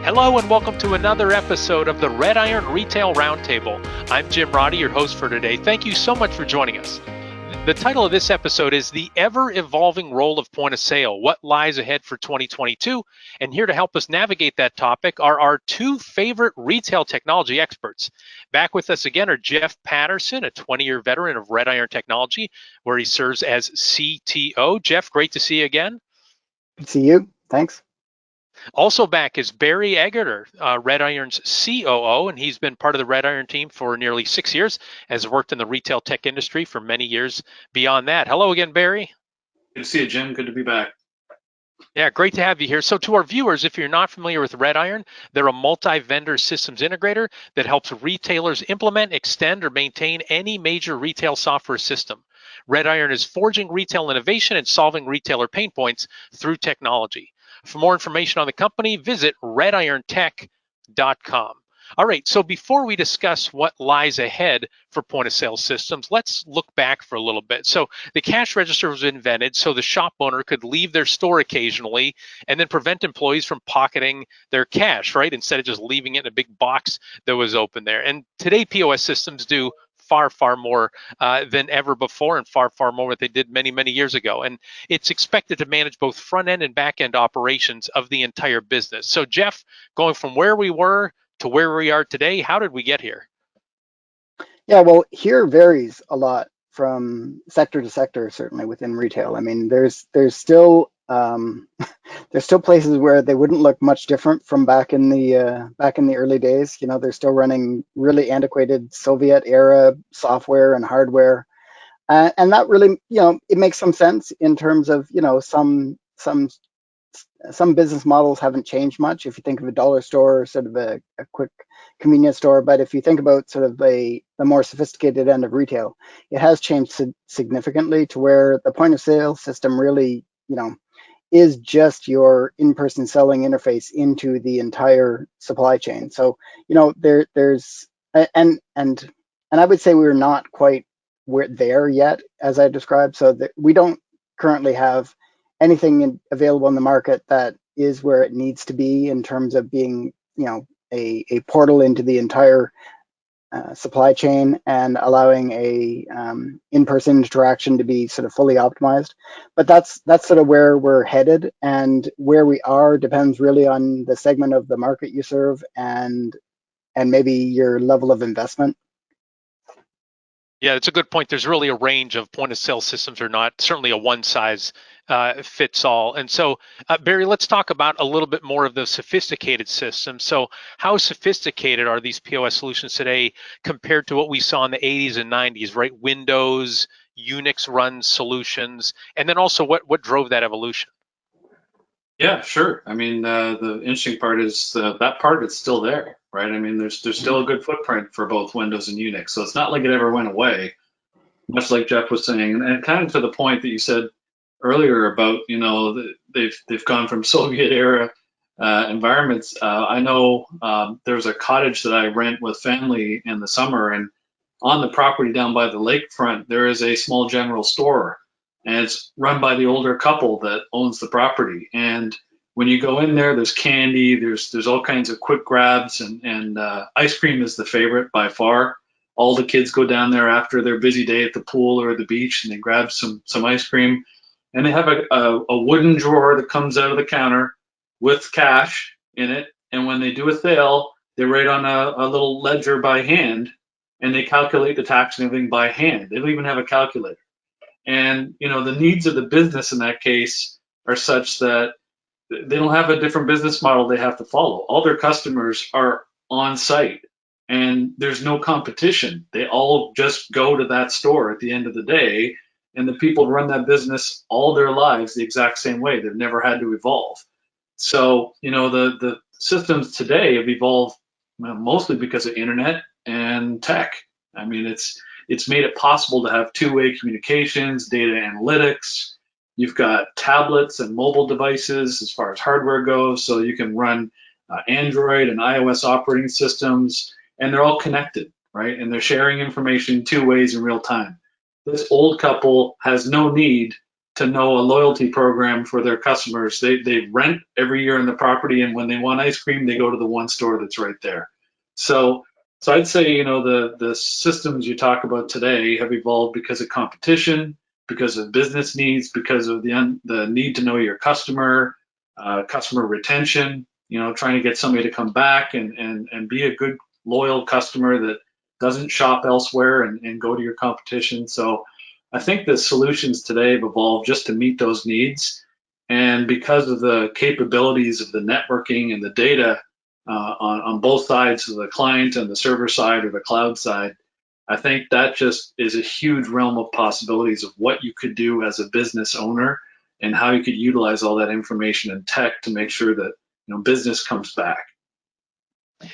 Hello and welcome to another episode of the RedIron Retail Roundtable. I'm Jim Roddy, your host for today. Thank you so much for joining us. The title of this episode is The Ever-Evolving Role of Point of Sale, What Lies Ahead for 2022? And here to help us navigate that topic are our two favorite retail technology experts. Back with us again are Jeff Patterson, a 20-year veteran of RedIron Technology, where he serves as CTO. Jeff, great to see you again. Good to see you. Thanks. Also back is Barry Egerter, RedIron's COO, and he's been part of the RedIron team for nearly 6 years, has worked in the retail tech industry for many years beyond that. Hello again, Barry. Good to see you, Jim. Good to be back. Yeah, great to have you here. So to our viewers, if you're not familiar with RedIron, they're a multi-vendor systems integrator that helps retailers implement, extend, or maintain any major retail software system. RedIron is forging retail innovation and solving retailer pain points through technology. For more information on the company, visit redirontech.com. All right, so before we discuss what lies ahead for point of sale systems, let's look back for a little bit. So the cash register was invented so the shop owner could leave their store occasionally and then prevent employees from pocketing their cash, right? Instead of just leaving it in a big box that was open there. And today POS systems do far more than ever before, and far more what they did many years ago. And it's expected to manage both front end and back end operations of the entire business. So Jeff, going from where we were to where we are today, how did we get here? Yeah, well, here varies a lot from sector to sector, certainly within retail. I mean, there's still there's still places where they wouldn't look much different from back in the early days. You know, they're still running really antiquated Soviet era software and hardware, and that really, you know, it makes some sense in terms of, you know, some business models haven't changed much. If you think of a dollar store, sort of a quick convenience store, but if you think about sort of the more sophisticated end of retail, it has changed significantly to where the point of sale system really, you know, is just your in-person selling interface into the entire supply chain. So, you know, there's and I would say we're not quite there yet, as I described. So that we don't currently have anything available in the market that is where it needs to be in terms of being, you know, a portal into the entire supply chain and allowing a in-person interaction to be sort of fully optimized. But that's sort of where we're headed, and where we are depends really on the segment of the market you serve and maybe your level of investment. Yeah, it's a good point. There's really a range of point of sale systems, or not certainly a one size fits all. And so, Barry, let's talk about a little bit more of the sophisticated systems. So how sophisticated are these POS solutions today compared to what we saw in the 80s and 90s, right? Windows, Unix run solutions, and then also what drove that evolution? Yeah, sure. I mean, the interesting part is that part is still there, right? I mean, there's still a good footprint for both Windows and Unix, so it's not like it ever went away. Much like Jeff was saying, and kind of to the point that you said earlier about, you know, they've gone from Soviet era environments. I know there's a cottage that I rent with family in the summer, and on the property down by the lakefront, there is a small general store, and it's run by the older couple that owns the property. And when you go in there, there's candy, there's all kinds of quick grabs, and ice cream is the favorite by far. All the kids go down there after their busy day at the pool or the beach, and they grab some ice cream. And they have a wooden drawer that comes out of the counter with cash in it. And when they do a sale, they write on a little ledger by hand, and they calculate the tax and everything by hand. They don't even have a calculator. And, you know, the needs of the business in that case are such that they don't have a different business model they have to follow. All their customers are on site, and there's no competition. They all just go to that store at the end of the day, and the people run that business all their lives the exact same way. They've never had to evolve. So, you know, the systems today have evolved mostly because of internet and tech. I mean, it's made it possible to have two-way communications, data analytics. You've got tablets and mobile devices as far as hardware goes, so you can run Android and iOS operating systems, and they're all connected, right? And they're sharing information two ways in real time. This old couple has no need to know a loyalty program for their customers. They rent every year in the property, and when they want ice cream, they go to the one store that's right there. So I'd say, you know, the systems you talk about today have evolved because of competition, because of business needs, because of the need to know your customer, customer retention, you know, trying to get somebody to come back and be a good loyal customer that doesn't shop elsewhere and go to your competition. So I think the solutions today have evolved just to meet those needs. And because of the capabilities of the networking and the data on both sides of the client and the server side or the cloud side, I think that just is a huge realm of possibilities of what you could do as a business owner and how you could utilize all that information and tech to make sure that, you know, business comes back.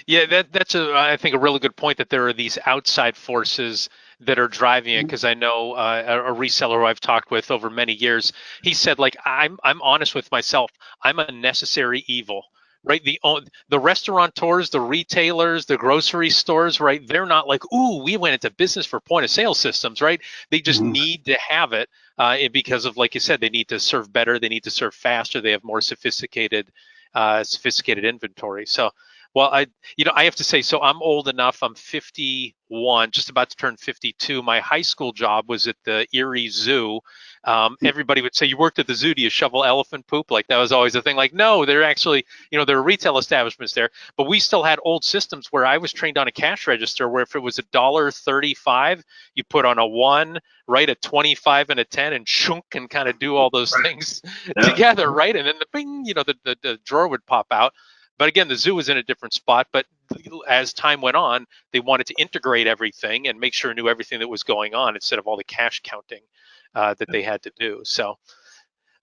Yeah, that's I think a really good point, that there are these outside forces that are driving it. Because I know a reseller who I've talked with over many years, he said, like, I'm honest with myself, I'm a necessary evil, right? The restaurateurs, the retailers, the grocery stores, right? They're not like, ooh, we went into business for point of sale systems, right? They just need to have it because of, like you said, they need to serve better, they need to serve faster, they have more sophisticated inventory. So, well, I have to say, so I'm old enough. I'm 51, just about to turn 52. My high school job was at the Erie Zoo. Everybody would say, "You worked at the zoo? Do you shovel elephant poop?" Like, that was always the thing. Like, no, they're actually, there are retail establishments there, but we still had old systems where I was trained on a cash register where if it was $1.35, you put on a 1, right, a 25 and a 10, and shunk, and kind of do all those things together, right? And then the bing, the drawer would pop out. But again, the zoo was in a different spot. But as time went on, they wanted to integrate everything and make sure it knew everything that was going on instead of all the cash counting that they had to do. So,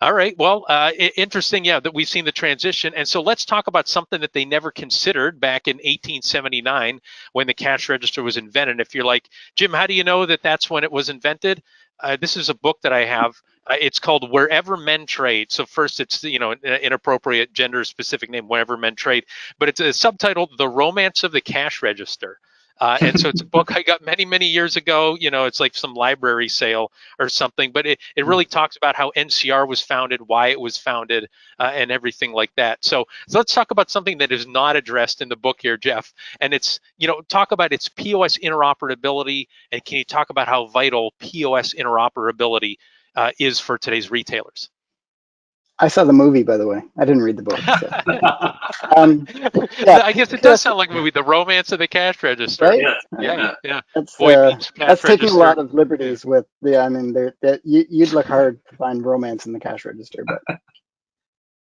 all right. Well, interesting. Yeah, that we've seen the transition. And so let's talk about something that they never considered back in 1879 when the cash register was invented. If you're like, Jim, how do you know that that's when it was invented? This is a book that I have. It's called Wherever Men Trade. So first, it's an inappropriate gender-specific name, Wherever Men Trade, but it's a subtitled "The Romance of the Cash Register." And so it's a book I got many, many years ago. It's like some library sale or something, but it really talks about how NCR was founded, why it was founded, and everything like that. So let's talk about something that is not addressed in the book here, Jeff. And it's, talk about its POS interoperability, and can you talk about how vital POS interoperability is for today's retailers? I saw the movie, by the way. I didn't read the book. So. I guess it does sound like a movie, The Romance of the Cash Register. Right? Yeah. That's taking a lot of liberties with the. I mean, you'd look hard to find romance in the cash register, but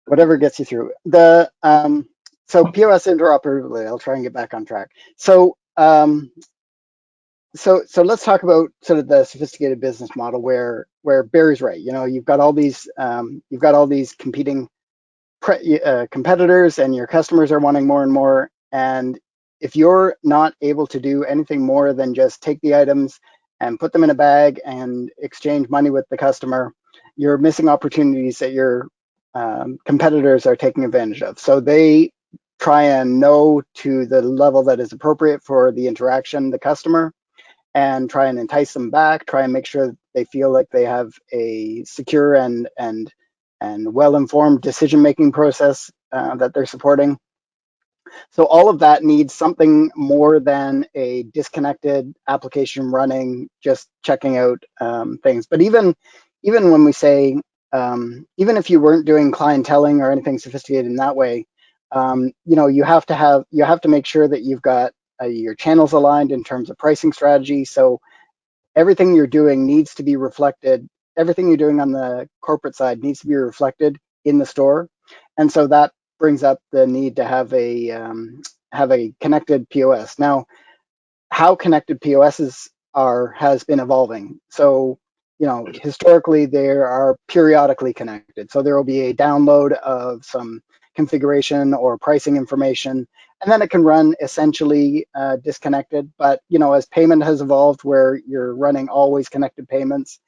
whatever gets you through. So POS interoperability. I'll try and get back on track. So let's talk about sort of the sophisticated business model where Barry's right. You've got all these competing competitors, and your customers are wanting more and more. And if you're not able to do anything more than just take the items and put them in a bag and exchange money with the customer, you're missing opportunities that your competitors are taking advantage of. So they try and know to the level that is appropriate for the interaction, the customer, and try and entice them back, try and make sure that they feel like they have a secure and well-informed decision-making process that they're supporting. So all of that needs something more than a disconnected application running, just checking out things. But even when we say, even if you weren't doing clienteling or anything sophisticated in that way, you have to make sure that you've got your channels aligned in terms of pricing strategy. So everything you're doing needs to be reflected. Everything you're doing on the corporate side needs to be reflected in the store. And so that brings up the need to have a connected POS. Now, how connected POSs has been evolving. So, historically they are periodically connected. So there will be a download of some configuration or pricing information, and then it can run essentially disconnected. But as payment has evolved, where you're running always connected payments,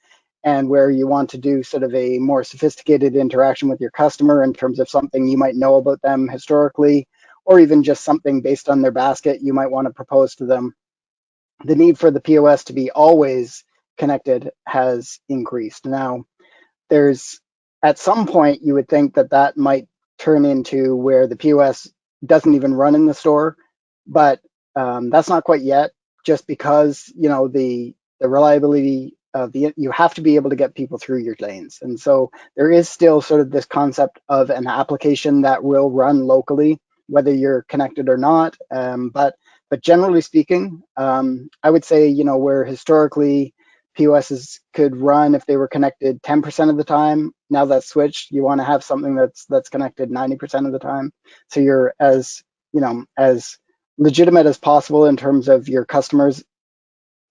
and where you want to do sort of a more sophisticated interaction with your customer in terms of something you might know about them historically, or even just something based on their basket you might want to propose to them, the need for the POS to be always connected has increased. Now, there's at some point you would think that that might turn into where the POS doesn't even run in the store, but that's not quite yet, just because the reliability of you have to be able to get people through your lanes. And so there is still sort of this concept of an application that will run locally, whether you're connected or not. But generally speaking, I would say, where historically POSs could run if they were connected 10% of the time, now that's switched. You want to have something that's connected 90% of the time. So you're as legitimate as possible in terms of your customers'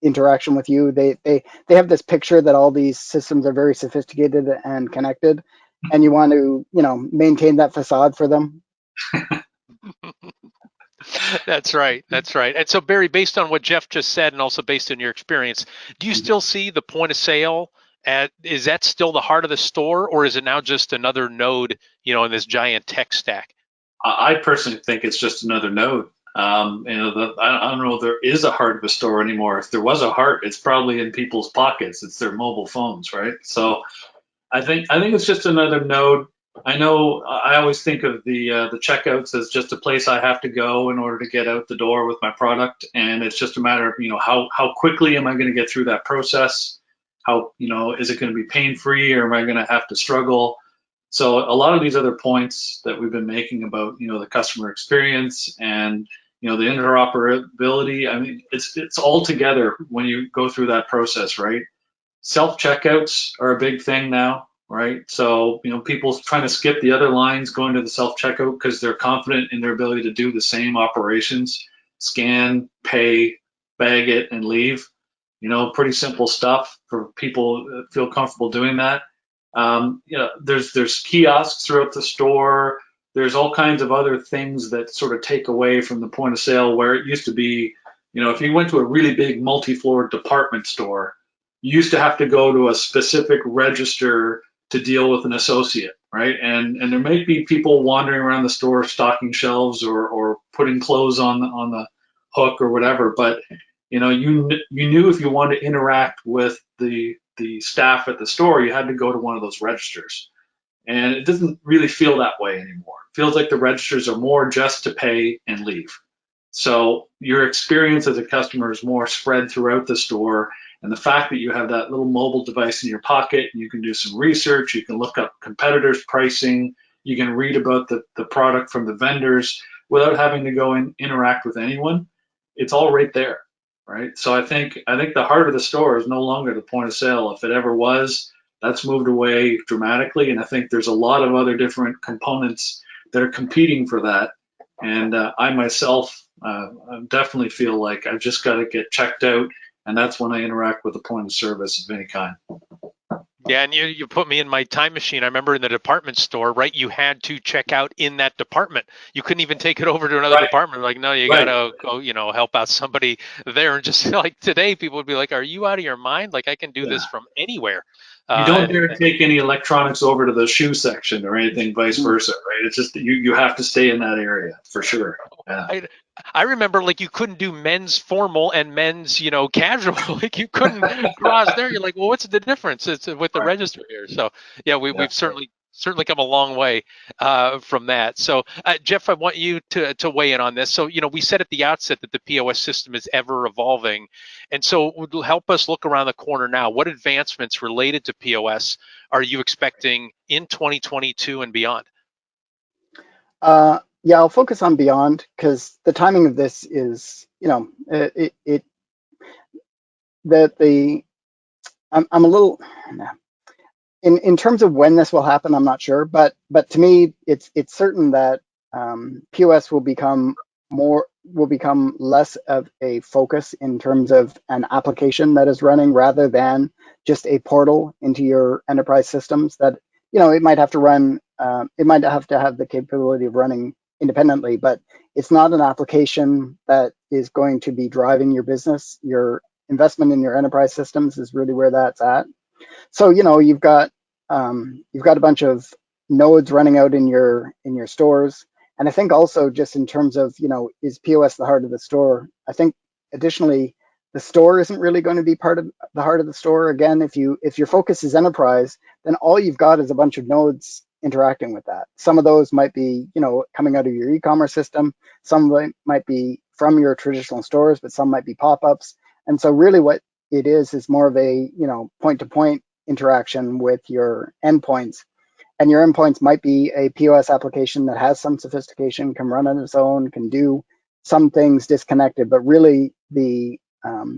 interaction with you. They have this picture that all these systems are very sophisticated and connected, and you want to maintain that facade for them. That's right. That's right. And so, Barry, based on what Jeff just said, and also based on your experience, do you still see the point of sale is that still the heart of the store, or is it now just another node, in this giant tech stack? I personally think it's just another node. I don't know if there is a heart of a store anymore. If there was a heart, it's probably in people's pockets. It's their mobile phones, right? So I think it's just another node. I know I always think of the checkouts as just a place I have to go in order to get out the door with my product, and it's just a matter of how quickly am I going to get through that process? How is it going to be pain free, or am I going to have to struggle? So a lot of these other points that we've been making about the customer experience and the interoperability, I mean it's all together when you go through that process, right? Self checkouts are a big thing now, right? So people trying to skip the other lines going to the self checkout because they're confident in their ability to do the same operations: scan, pay, bag it, and leave. Pretty simple stuff for people that feel comfortable doing that. There's kiosks throughout the store. There's all kinds of other things that sort of take away from the point of sale, where it used to be, if you went to a really big multi-floor department store, you used to have to go to a specific register to deal with an associate, right? And there may be people wandering around the store stocking shelves or putting clothes on the hook or whatever, but you knew if you wanted to interact with the staff at the store, you had to go to one of those registers. And it doesn't really feel that way anymore. It feels like the registers are more just to pay and leave. So your experience as a customer is more spread throughout the store. And the fact that you have that little mobile device in your pocket, and you can do some research, you can look up competitors' pricing, you can read about the product from the vendors without having to go and interact with anyone. It's all right there, right? So I think the heart of the store is no longer the point of sale. If it ever was, that's moved away dramatically. And I think there's a lot of other different components that are competing for that. And I myself definitely feel like I've just got to get checked out, and that's when I interact with a point of service of any kind. Yeah, and you put me in my time machine. I remember in the department store, right? You had to check out in that department. You couldn't even take it over to another department. Like, no, you gotta go, help out somebody there. And just like today, people would be like, "Are you out of your mind? Like, I can do this from anywhere." You don't dare take any electronics over to the shoe section or anything, vice versa, right? It's just you have to stay in that area for sure. Yeah. I remember like you couldn't do men's formal and men's, casual. Like you couldn't cross there. You're like, well, what's the difference? It's with the register here. So yeah, we've certainly come a long way from that. So Jeff, I want you to weigh in on this. So we said at the outset that the POS system is ever evolving, and so it would help us look around the corner now. What advancements related to POS are you expecting in 2022 and beyond? Yeah, I'll focus on beyond, because the timing of this is, I'm a little, in terms of when this will happen, I'm not sure, but to me, it's certain that POS will become less of a focus in terms of an application that is running, rather than just a portal into your enterprise systems that, it might have to run, it might have to have the capability of running independently, but it's not an application that is going to be driving your business. Your investment in your enterprise systems is really where that's at. So you've got a bunch of nodes running out in your stores, and I think also just in terms of is POS the heart of the store, I think additionally the store isn't really going to be part of the heart of the store. Again, if your focus is enterprise, then all you've got is a bunch of nodes interacting with that. Some of those might be, coming out of your e-commerce system. Some might be from your traditional stores, but some might be pop-ups. And so really what it is more of a, point-to-point interaction with your endpoints. And your endpoints might be a POS application that has some sophistication, can run on its own, can do some things disconnected, but really the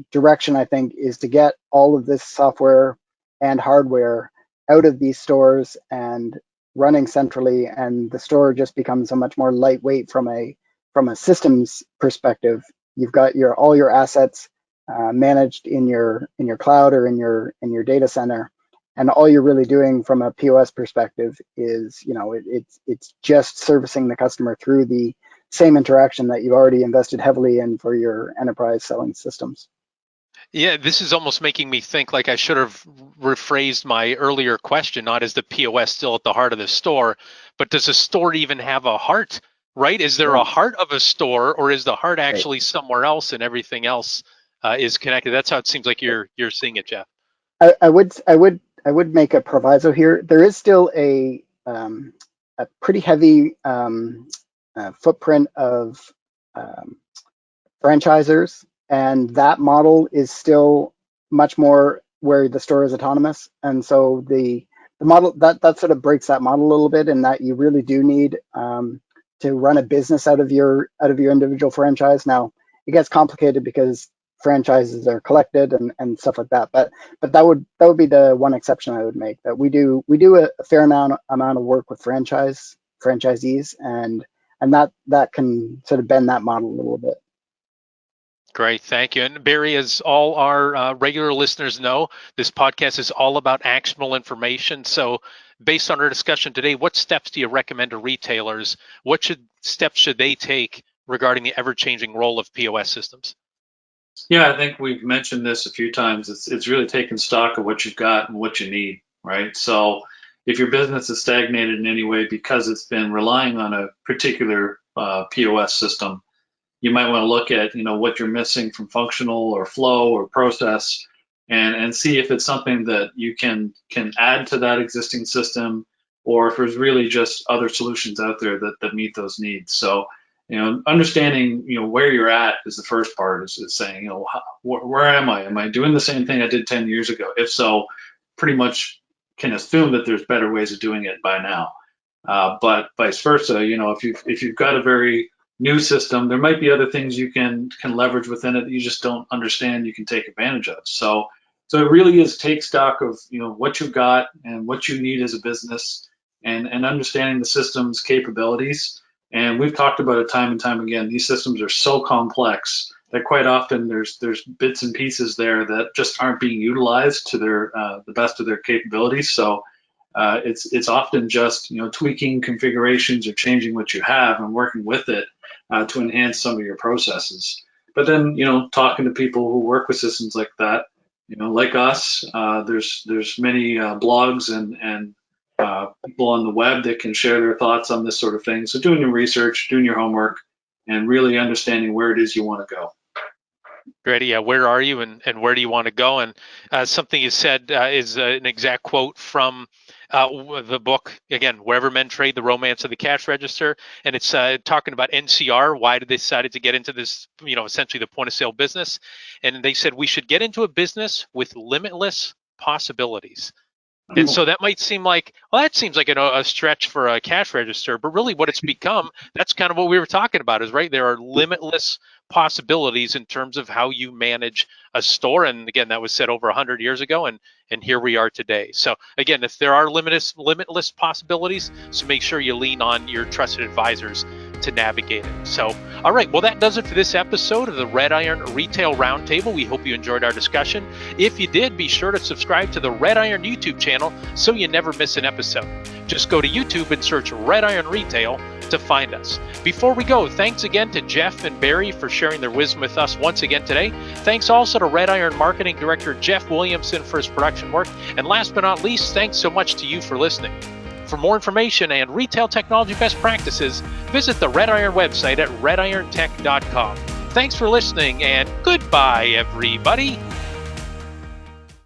direction, I think, is to get all of this software and hardware out of these stores and running centrally, and the store just becomes a much more lightweight from a systems perspective. You've got all your assets managed in your cloud or in your data center, and all you're really doing from a POS perspective is, it's just servicing the customer through the same interaction that you've already invested heavily in for your enterprise selling systems. Yeah, this is almost making me think like I should have rephrased my earlier question, not as the POS still at the heart of the store, but does a store even have a heart, right? Is there a heart of a store, or is the heart actually somewhere else and everything else is connected? That's how it seems like you're seeing it, Jeff. I would make a proviso here. There is still a pretty heavy footprint of franchisors, and that model is still much more where the store is autonomous. And so the model that sort of breaks that model a little bit, in that you really do need to run a business out of your individual franchise. Now it gets complicated because franchises are collected and stuff like that, but that would be the one exception I would make. That we do a fair amount of work with franchisees, and that can sort of bend that model a little bit. Great, thank you. And Barry, as all our regular listeners know, this podcast is all about actionable information. So based on our discussion today, what steps do you recommend to retailers? What steps should they take regarding the ever-changing role of POS systems? Yeah, I think we've mentioned this a few times. It's really taking stock of what you've got and what you need, right? So if your business is stagnated in any way because it's been relying on a particular POS system, you might want to look at what you're missing from functional or flow or process, and see if it's something that you can add to that existing system, or if there's really just other solutions out there that meet those needs. So understanding where you're at is the first part, is saying where am I? Am I doing the same thing I did 10 years ago? If so, pretty much can assume that there's better ways of doing it by now. But vice versa, if you've got a very new system, there might be other things you can leverage within it that you just don't understand you can take advantage of. So it really is take stock of what you've got and what you need as a business, and understanding the system's capabilities. And we've talked about it time and time again. These systems are so complex that quite often there's bits and pieces there that just aren't being utilized to their the best of their capabilities. So it's often just tweaking configurations or changing what you have and working with it to enhance some of your processes. But then talking to people who work with systems like that, like us, there's many blogs and people on the web that can share their thoughts on this sort of thing. So doing your research, doing your homework, and really understanding where it is you want to go. Great. Yeah, where are you and where do you want to go? And something you said is an exact quote from the book, again, Wherever Men Trade, The Romance of the Cash Register. And it's talking about NCR, why they decided to get into this, essentially the point of sale business. And they said we should get into a business with limitless possibilities. And so that might seem like, well, that seems like a stretch for a cash register, but really what it's become, that's kind of what we were talking about, is right, there are limitless possibilities in terms of how you manage a store. And again, that was said over 100 years ago, and here we are today. So again, if there are limitless possibilities, so make sure you lean on your trusted advisors to navigate it. So, all right, well, that does it for this episode of the RedIron Retail Roundtable. We hope you enjoyed our discussion. If you did, be sure to subscribe to the RedIron YouTube channel so you never miss an episode. Just go to YouTube and search RedIron Retail to find us. Before we go, thanks again to Jeff and Barry for sharing their wisdom with us once again today. Thanks also to RedIron Marketing Director Jeff Williamson for his production work. And last but not least, thanks so much to you for listening. For more information and retail technology best practices, visit the RedIron website at redirontech.com. Thanks for listening, and goodbye, everybody.